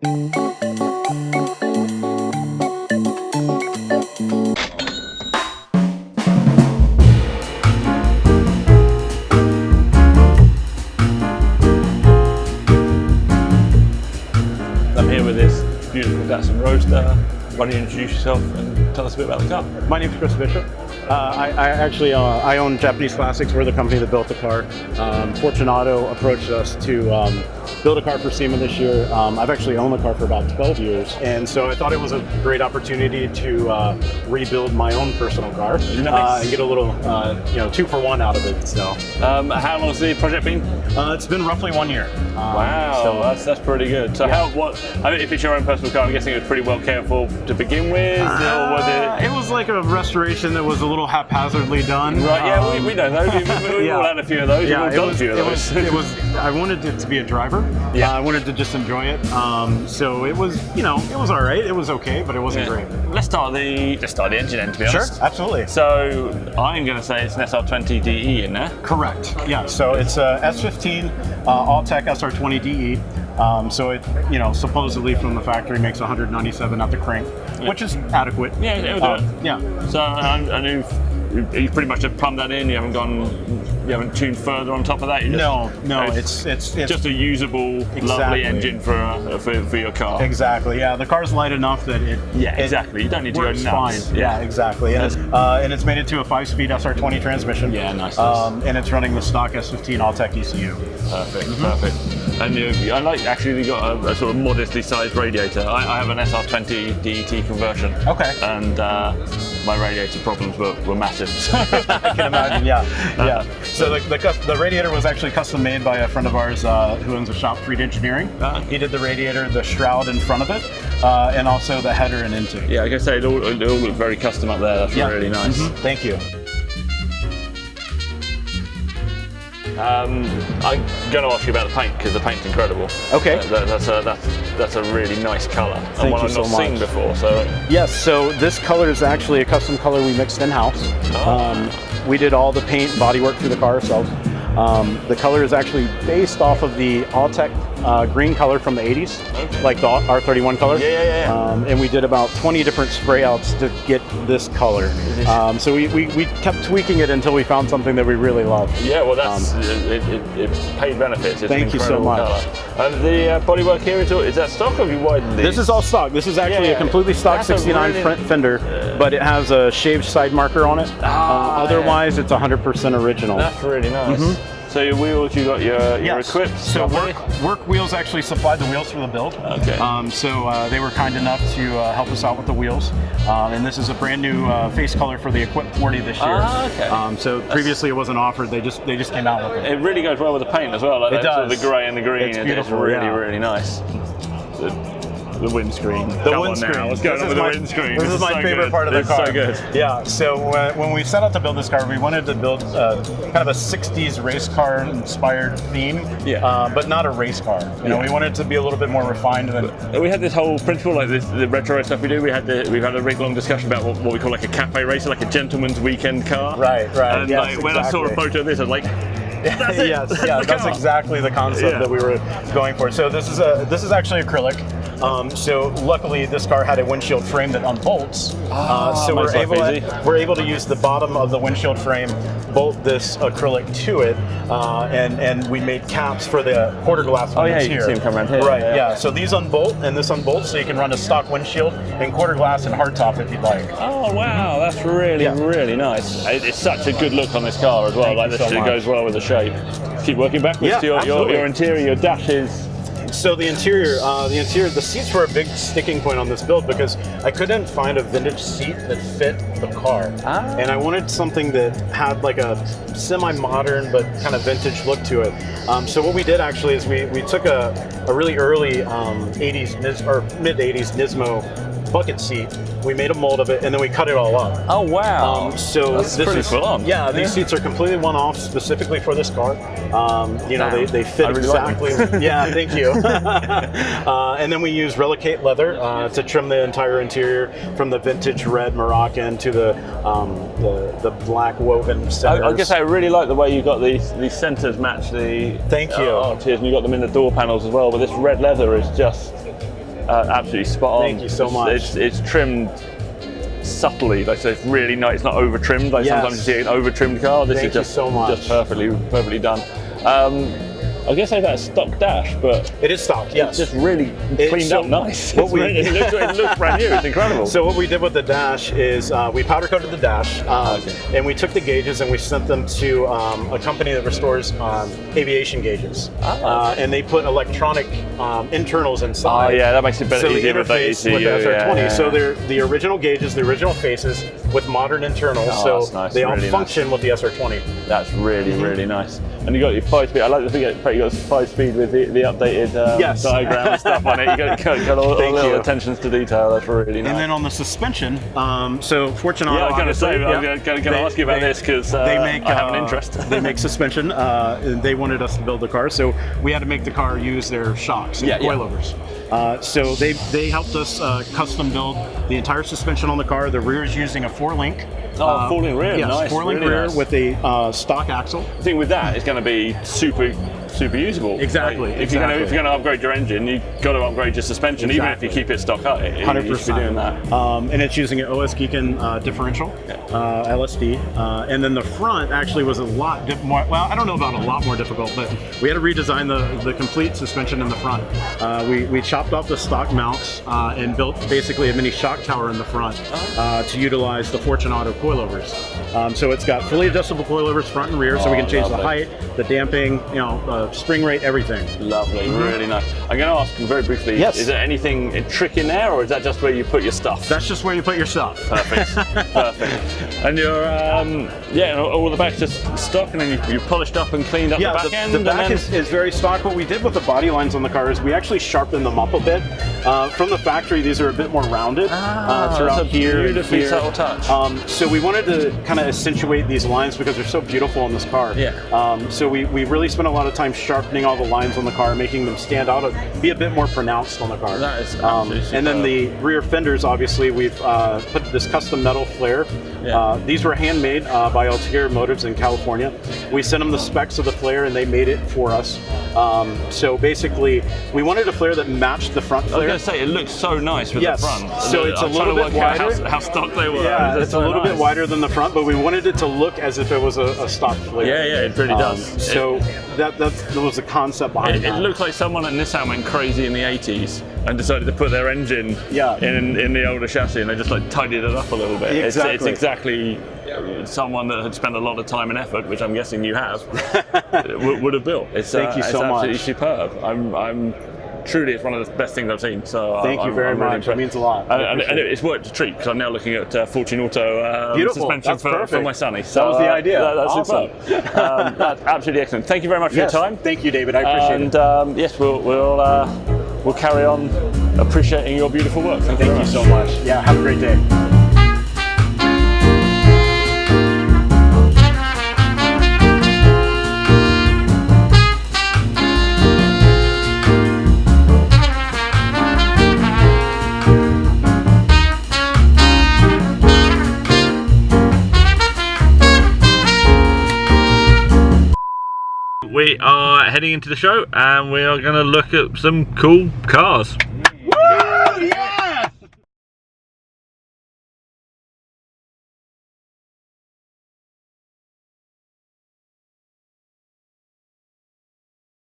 I'm here with this beautiful Datsun Roadster. Why don't you introduce yourself and tell us a bit about the car? My name's Chris Bishop. I own Japanese Classics. We're the company that built the car. Fortunato approached us to build a car for SEMA this year. I've actually owned the car for about 12 years, and so I thought it was a great opportunity to rebuild my own personal car. Nice. And get a little 2-for-1 out of it. So, how long has the project been? it's been roughly 1 year. Wow, so that's pretty good. So yeah. I mean, if it's your own personal car, I'm guessing it was pretty well cared for to begin with, or was it? It was like a restoration that was a little haphazardly done. Right, yeah, we know those. We all had a few of those. Yeah, it was. I wanted it to be a driver. Yeah. I wanted to just enjoy it. So it was, it was all right. It was okay, but it wasn't great. Let's start the engine end, to be honest. Sure, absolutely. So I'm going to say it's an SR20DE in there. Correct. Yeah. So it's a S15 all-tech SR20DE. So it, supposedly from the factory makes 197 at the crank, which is adequate. Yeah, it'll do it. Yeah. So I knew. You pretty much have plumbed that in. You haven't tuned further on top of that. No. It's just a usable, lovely engine for your car. Exactly. Yeah, the car's light enough that exactly. You don't need to go nuts. Fine. Yeah, exactly. And it's made it to a 5-speed SR20 transmission. Yeah, nice. And it's running the stock S15 all-tech ECU. Perfect. Perfect. And I like actually they got a sort of modestly sized radiator. I have an SR20DE conversion. Okay. And my radiator problems were massive. I can imagine. Yeah. So the radiator was actually custom made by a friend of ours who owns a shop, Freed Engineering. He did the radiator, the shroud in front of it, and also the header and intake. Yeah, like I say, it all looked very custom up there. That's really nice. Mm-hmm. Thank you. I'm going to ask you about the paint because the paint's incredible. Okay. That's a really nice colour and one I've not seen before. So yes, so this color is actually a custom color we mixed in house. We did all the paint and bodywork through the car ourselves. The color is actually based off of the all-tech green color from the 80s, like the R31 color. Yeah. And we did about 20 different spray outs to get this color. So we kept tweaking it until we found something that we really love. Yeah, well, it paid benefits. It's thank you so much. Color. And the bodywork here, is that stock or have you widened these? This is all stock. This is actually a completely stock 69 fender, but it has a shaved side marker on it. Otherwise, it's 100% original. That's really nice. So your wheels, you got your equipped. So work wheels actually supplied the wheels for the build. Okay. So they were kind enough to help us out with the wheels. And this is a brand new face color for the Equip 40 this year. Okay. So previously it wasn't offered. They just came out with it. It really goes well with the paint as well. Like it does. Sort of the grey and the green. It's beautiful. It's really nice. The windscreen. The windscreen. What's going on with the windscreen? This is my favorite part of the car. It's so good. Yeah. So when we set out to build this car, we wanted to build kind of a '60s race car inspired theme, but not a race car. We wanted it to be a little bit more refined than. We had this whole principle, like the retro stuff we do. We've had a really long discussion about what we call like a cafe racer, like a gentleman's weekend car. Right. And when I saw a photo of this, I was like. That's it. That's exactly the concept that we were going for. So this is actually acrylic. So luckily this car had a windshield frame that unbolts. So we're able to use the bottom of the windshield frame, bolt this acrylic to it, and we made caps for the quarter glass ones here. You can see them come around here. Right, yeah. So these unbolt and this unbolts, so you can run a stock windshield and quarter glass and hardtop if you'd like. Oh wow, that's really nice. It's such a good look on this car as well. Like it goes well with the shape. Keep working backwards to your interior. Your dash is. So the interior, the seats were a big sticking point on this build because I couldn't find a vintage seat that fit the car. And I wanted something that had like a semi-modern but kind of vintage look to it. So what we did actually is we took a really early 80s or mid-80s Nismo bucket seat. We made a mold of it and then we cut it all up. Oh wow! So that's pretty full on. Yeah, these seats are completely one-off, specifically for this car. They fit exactly. Yeah, thank you. And then we use Relicate leather to trim the entire interior, from the vintage red Moroccan to the black woven centers. I guess I really like the way you got these centers match the. Thank you. Oh, cheers! And you got them in the door panels as well. But this red leather is just. Absolutely spot on. Thank you so much. It's trimmed subtly, like, so it's really nice. It's not over trimmed. Like sometimes you see an over trimmed car. This is just perfectly done. I guess say that's stock dash, but it is stock. Yes, it's just really cleaned up nice. It looks brand new. It's incredible. So what we did with the dash is we powder coated the dash, and we took the gauges and we sent them to a company that restores aviation gauges, and they put electronic internals inside. Oh yeah, that makes it better. So the interface with the SR20. Yeah. So they're the original gauges, the original faces with modern internals. So nice. they all really function with the SR20. That's really nice. And you got your 5-speed. I like the fact you got 5-speed with the updated diagram and stuff on it. You got all the attentions to detail. That's really nice. And then on the suspension, so Fortunato. Yeah, I was going to say. I was going to ask you about this because I have an interest. They make suspension. They wanted us to build the car, so we had to make the car use their shocks and coilovers. So they helped us custom build the entire suspension on the car. The rear is using a 4-link. 4-link rear, yes, nice. 4-link rear with a stock axle. The thing with that is going to be super usable. Exactly. Like, if you're going to upgrade your engine, you've got to upgrade your suspension, even if you keep it stock up. 100%. You should be doing that. And it's using an OS Geekin differential, LSD. And then the front actually was a lot more. Well, I don't know about a lot more difficult, but we had to redesign the complete suspension in the front. We chopped off the stock mounts and built basically a mini shock tower in the front to utilize the Fortunato coilovers. So it's got fully adjustable coilovers front and rear, so we can change the height, the damping, spring rate, everything. Lovely, really nice. I'm going to ask very briefly, is there anything trick in there, or is that just where you put your stuff? That's just where you put your stuff. Perfect, perfect. And your, all the back's just stock, and then you polished up and cleaned up the back end? The back is very stock. What we did with the body lines on the car is we actually sharpened them up a bit. From the factory, these are a bit more rounded throughout here and here. Subtle touch. So we wanted to kind of accentuate these lines because they're so beautiful on this car. So we really spent a lot of time sharpening all the lines on the car, making them stand out, be a bit more pronounced on the car. That is absolutely and then the rear fenders, obviously, we've put this custom metal flare. These were handmade by Altair Motors in California. We sent them the specs of the flare and they made it for us. So basically, we wanted a flare that matched the front flare. I was going to say, it looks so nice with the front. So it's a little bit wider. How stock they were. Yeah, it's a little bit wider than the front, but we wanted it to look as if it was a stock flare. Yeah, it really does. So that was the concept behind it. It looks like someone at Nissan went crazy in the 80s and decided to put their engine in the older chassis, and they just like tidied it up a little bit. Exactly. It's exactly someone that had spent a lot of time and effort, which I'm guessing you have, would have built. Thank you so much. It's absolutely superb. Truly, it's one of the best things I've seen. So thank you very much. It means a lot. And it's worked a treat because I'm now looking at Fortunato suspension for my Sonny. So, that was the idea. That's awesome. Superb. That's absolutely excellent. Thank you very much for your time. Thank you, David. I appreciate it. And yes, we'll carry on appreciating your beautiful work. Thank you so much. Yeah, have a great day. We are heading into the show and we are going to look at some cool cars.